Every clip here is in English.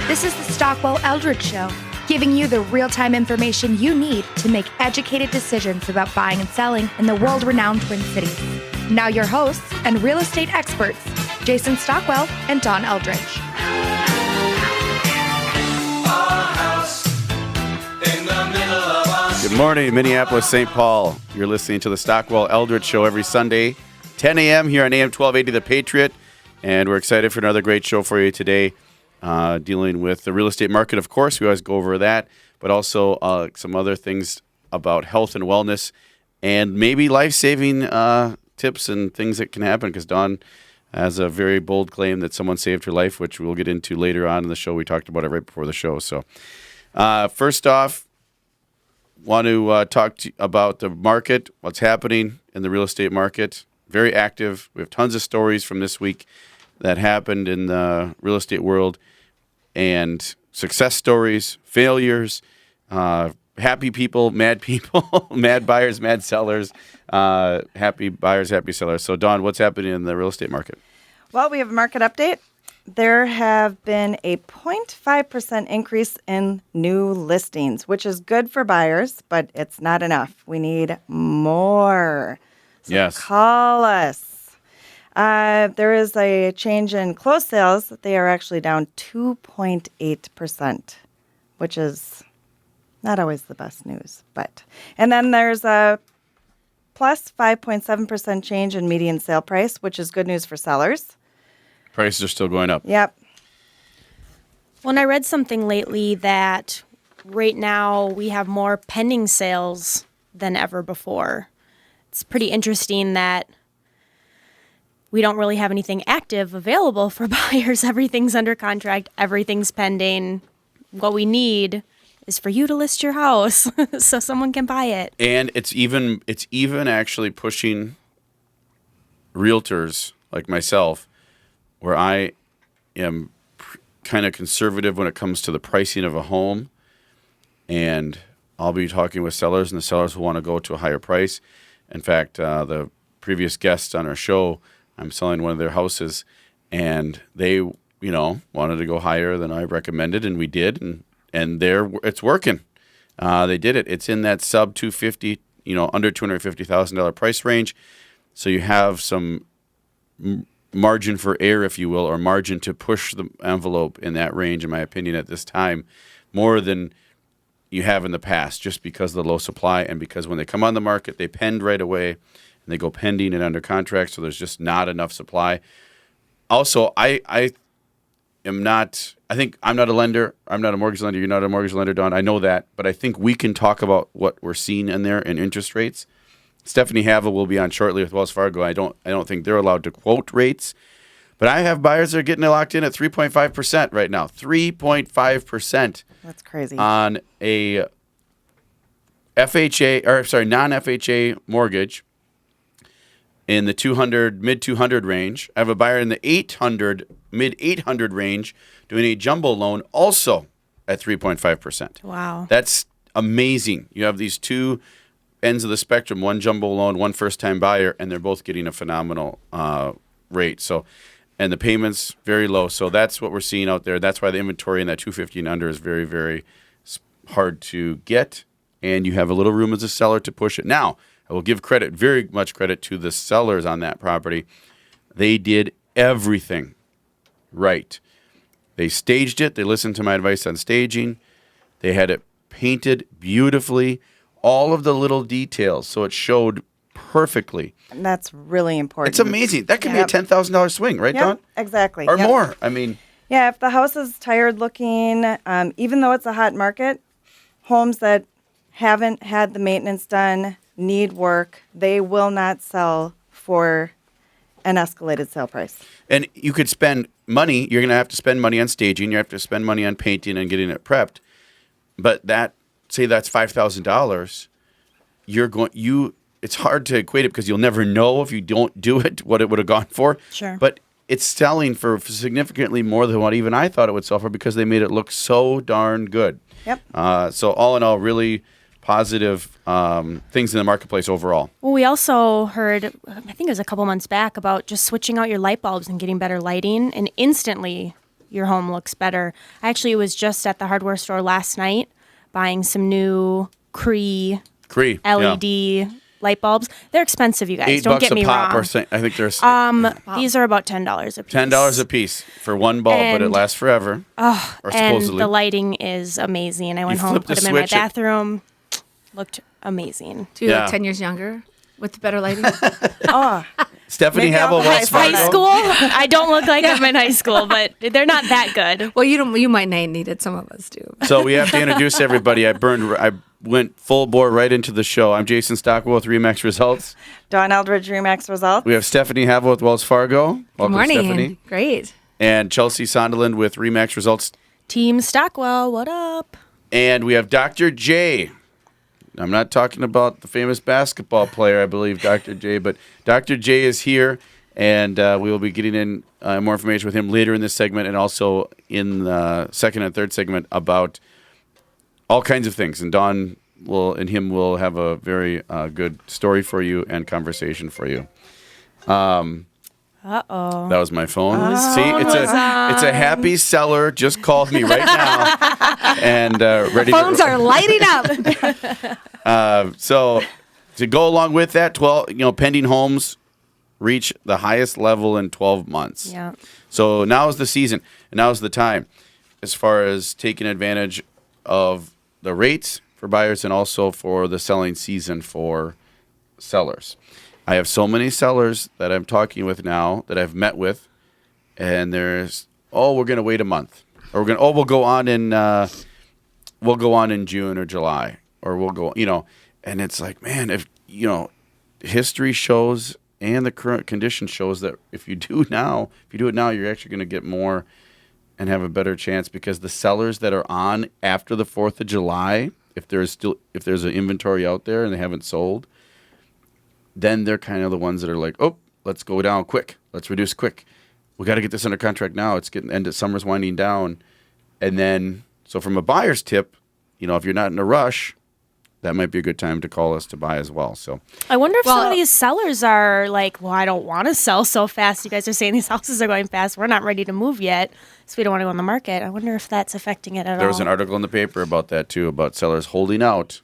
This is the Stockwell Eldridge Show, giving you the real-time information you need to make educated decisions about buying and selling in the world-renowned Twin Cities. Now your hosts and real estate experts, Jason Stockwell and Don Eldridge. Good morning, Minneapolis, St. Paul. You're listening to the Stockwell Eldridge Show every Sunday, 10 a.m. here on AM 1280 The Patriot. And we're excited for another great show for you today, dealing with the real estate market, of course. We always go over that, but also some other things about health and wellness and maybe life-saving tips and things that can happen, because Dawn has a very bold claim that someone saved her life, which we'll get into later on in the show. We talked about it right before the show. So first off, want to talk to you about the market, what's happening in the real estate market. Very active. We have tons of stories from this week that happened in the real estate world, and success stories, failures, happy people, mad buyers, mad sellers, happy buyers, happy sellers. So, Dawn, what's happening in the real estate market? Well, we have a market update. There have been a 0.5% increase in new listings, which is good for buyers, but it's not enough. We need more. So yes. Call us. There is a change in closed sales. They are actually down 2.8%, which is not always the best news. And then there's a plus 5.7% change in median sale price, which is good news for sellers. Prices are still going up. Yep. Well, and I read something lately that right now we have more pending sales than ever before. It's pretty interesting that we don't really have anything active available for buyers. Everything's under contract. Everything's pending. What we need is for you to list your house so someone can buy it. And it's even actually pushing realtors like myself, where I am kind of conservative when it comes to the pricing of a home, and I'll be talking with sellers, and the sellers will want to go to a higher price. In fact, the previous guests on our show, I'm selling one of their houses, and they, wanted to go higher than I recommended, and we did, and it's working. They did it. It's in that sub $250, under $250,000 price range. So you have some margin for error, if you will, or margin to push the envelope in that range, in my opinion, at this time, more than you have in the past, just because of the low supply, and because when they come on the market, they pend right away, and they go pending and under contract, so there's just not enough supply. Also, I'm not a lender. I'm not a mortgage lender. You're not a mortgage lender, Don. I know that, but I think we can talk about what we're seeing in there in interest rates. Stephanie Havel will be on shortly with Wells Fargo. I don't think they're allowed to quote rates, but I have buyers that are getting locked in at 3.5% right now. 3.5%. That's crazy. On a non-FHA mortgage in the mid 200 range. I have a buyer in the mid 800 range doing a jumbo loan also at 3.5%. Wow. That's amazing. You have these two ends of the spectrum, one jumbo loan, one first-time buyer, and they're both getting a phenomenal rate. So, and the payments very low. So that's what we're seeing out there. That's why the inventory in that 250 and under is very, very hard to get, and you have a little room as a seller to push it. Now, I will give very much credit to the sellers on that property. They did everything right. They staged it. They listened to my advice on staging. They had it painted beautifully, all of the little details, so it showed perfectly. And that's really important. It's amazing. That could be a $10,000 swing, right, Dawn? Exactly. Or more. I mean. Yeah, if the house is tired looking, even though it's a hot market, homes that haven't had the maintenance done, need work, they will not sell for an escalated sale price. And you could spend money. You're going to have to spend money on staging. You have to spend money on painting and getting it prepped. But say that's $5,000. It's hard to equate it because you'll never know if you don't do it what it would have gone for. Sure. But it's selling for significantly more than what even I thought it would sell for, because they made it look so darn good. Yep. So all in all, really positive things in the marketplace overall. Well, we also heard, I think it was a couple months back, about just switching out your light bulbs and getting better lighting, and instantly your home looks better. I actually was just at the hardware store last night buying some new Cree LED light bulbs. They're expensive, you guys. Don't get me wrong. Or I think there's these are about $10 a piece. $10 a piece for one bulb, but it lasts forever. Oh, or and supposedly. the lighting is amazing. I went home, put them in my bathroom. Looked amazing. Do you look 10 years younger with the better lighting? Stephanie Havel, Wells Fargo. High school? I don't look like I'm in high school, but they're not that good. Well, you might need it. Some of us do. So we have to introduce everybody. I went full bore right into the show. I'm Jason Stockwell with RE/MAX Results. Dawn Eldridge, RE/MAX Results. We have Stephanie Havel with Wells Fargo. Welcome, Good morning. Stephanie. Great. And Chelsea Sonderland with RE/MAX Results. Team Stockwell, what up? And we have Dr. J. I'm not talking about the famous basketball player, I believe, Dr. J, but Dr. J is here, and we will be getting in more information with him later in this segment and also in the second and third segment about all kinds of things. And Dawn will have a very good story for you and conversation for you. Uh-oh. That was my phone. See, it's a happy seller just called me right now, and ready. Phones are lighting up. So to go along with that, pending homes reach the highest level in 12 months. Yeah. So now is the season, and now is the time, as far as taking advantage of the rates for buyers and also for the selling season for sellers. I have so many sellers that I'm talking with now that I've met with, and there's, we're going to wait a month, or we'll go on in June or July, or we'll go, and it's like, man, if history shows and the current condition shows that if you do it now, you're actually going to get more and have a better chance, because the sellers that are on after the 4th of July, if there's an inventory out there and they haven't sold, then they're kind of the ones that are like, let's go down quick. Let's reduce quick. We got to get this under contract now. It's getting end of summer's winding down. And then, so from a buyer's tip, if you're not in a rush, that might be a good time to call us to buy as well. So I wonder if some of these sellers are like, I don't want to sell so fast. You guys are saying these houses are going fast. We're not ready to move yet, so we don't want to go on the market. I wonder if that's affecting it at all. There was an article in the paper about that too, about sellers holding out.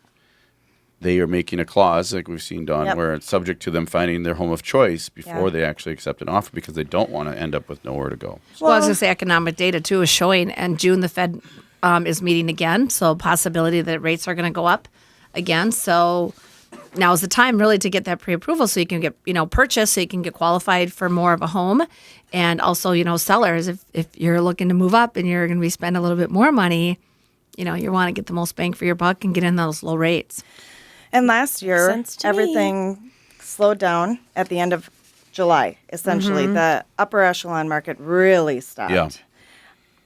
They are making a clause, like we've seen, Dawn, where it's subject to them finding their home of choice before they actually accept an offer, because they don't want to end up with nowhere to go. Well, I was going to say economic data, too, is showing, and June the Fed is meeting again, so possibility that rates are going to go up again. So now is the time, really, to get that pre-approval so you can get, purchase, so you can get qualified for more of a home. And also, sellers, if you're looking to move up and you're going to be spending a little bit more money, you want to get the most bang for your buck and get in those low rates. And last year, everything slowed down at the end of July, essentially. Mm-hmm. The upper echelon market really stopped. Yeah.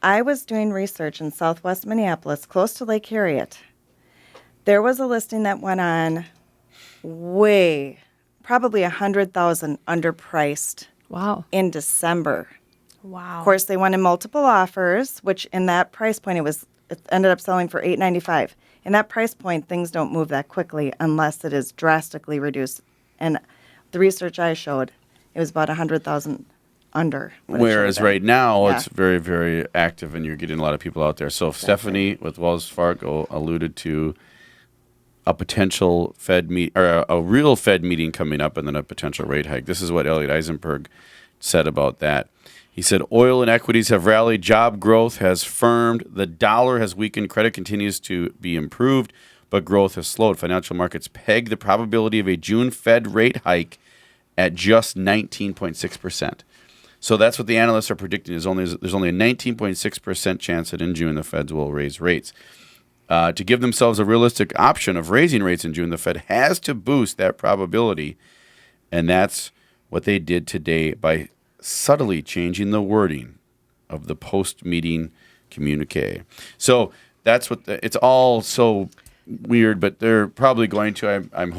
I was doing research in southwest Minneapolis, close to Lake Harriet. There was a listing that went on probably 100,000 underpriced. Wow. In December. Wow. Of course, they went in multiple offers, which in that price point, it ended up selling for $895. In that price point, things don't move that quickly unless it is drastically reduced. And the research I showed, it was about 100,000 under. Whereas right now, it's very, very active, and you're getting a lot of people out there. So Stephanie with Wells Fargo alluded to a potential Fed or a real Fed meeting coming up, and then a potential rate hike. This is what Elliot Eisenberg said about that. He said, oil and equities have rallied, job growth has firmed, the dollar has weakened, credit continues to be improved, but growth has slowed. Financial markets peg the probability of a June Fed rate hike at just 19.6%. So that's what the analysts are predicting. There's only a 19.6% chance that in June the Feds will raise rates. To give themselves a realistic option of raising rates in June, the Fed has to boost that probability, and that's what they did today by subtly changing the wording of the post-meeting communique. So that's what it's all so weird, but they're probably going to. I'm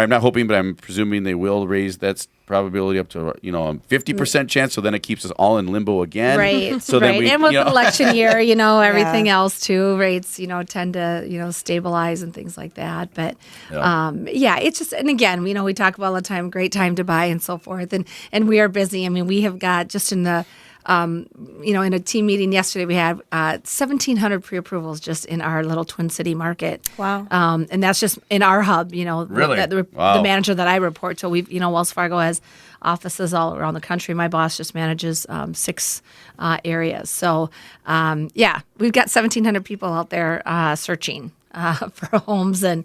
not hoping, but I'm presuming they will raise that probability up to a 50% chance. So then it keeps us all in limbo again. Right. So right. then and with election year, everything else too, rates tend to stabilize and things like that. But it's just, and again, we talk about all the time, great time to buy and so forth, and we are busy. I mean, we have got just in the in a team meeting yesterday, we had 1,700 pre-approvals just in our little Twin City market. Wow. And that's just in our hub, Really? The manager that I report to. Wells Fargo has offices all around the country. My boss just manages 6 areas. So, we've got 1,700 people out there searching for homes and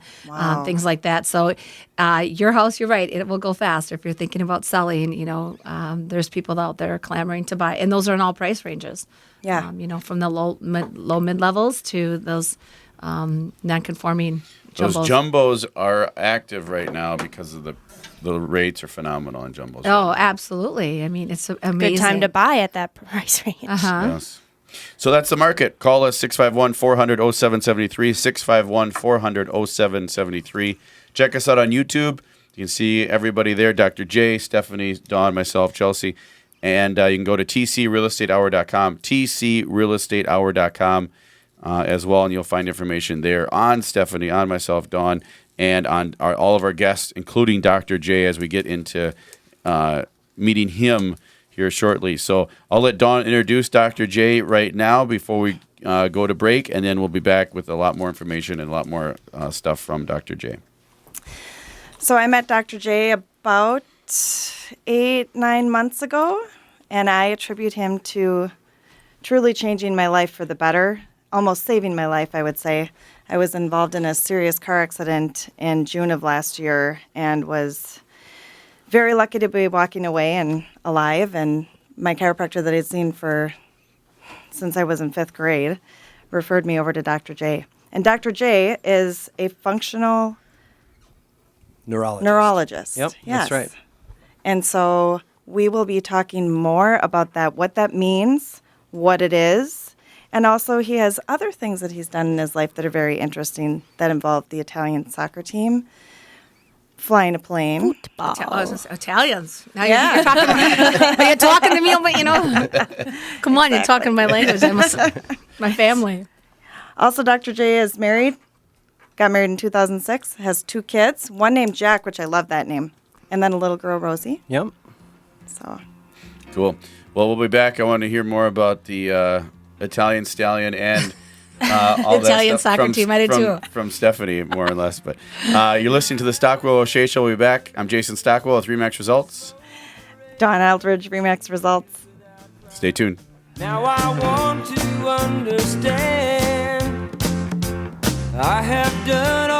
things like that. So your house, you're right, it will go fast. If you're thinking about selling, there's people out there clamoring to buy. And those are in all price ranges. Yeah. From the low mid levels to those non-conforming jumbos. Those jumbos are active right now because of the rates are phenomenal on jumbos. Oh, absolutely. I mean, it's amazing. Good time to buy at that price range. Yes. So that's the market. Call us 651-400-0773, 651-400-0773. Check us out on YouTube. You can see everybody there, Dr. J, Stephanie, Dawn, myself, Chelsea. And you can go to tcrealestatehour.com, tcrealestatehour.com as well, and you'll find information there on Stephanie, on myself, Dawn, and on all of our guests, including Dr. J, as we get into meeting him here shortly. So I'll let Dawn introduce Dr. J right now before we go to break, and then we'll be back with a lot more information and a lot more stuff from Dr. J. So I met Dr. J about 8-9 months ago, and I attribute him to truly changing my life for the better, almost saving my life, I would say. I was involved in a serious car accident in June of last year and was very lucky to be walking away and alive. And my chiropractor that I'd seen since I was in 5th grade referred me over to Dr. J. And Dr. J is a functional neurologist. Yep, yes. that's right. And so we will be talking more about that, what that means, what it is. And also he has other things that he's done in his life that are very interesting that involve the Italian soccer team, flying a plane. Italians. Now Yeah. you're talking to me, but come on, you're talking my language. My family. Also, Dr. J is married, got married in 2006, has 2 kids, one named Jack, which I love that name, and then a little girl, Rosie. Yep. So Cool. Well, we'll be back. I want to hear more about the Italian Stallion and all Italian that stuff soccer team. I did too. From Stephanie, more or less. But you're listening to the Stockwell O'Shea Show. We'll be back. I'm Jason Stockwell with Remax Results. Dawn Aldridge, Remax Results. Stay tuned. Now I want to understand. I have done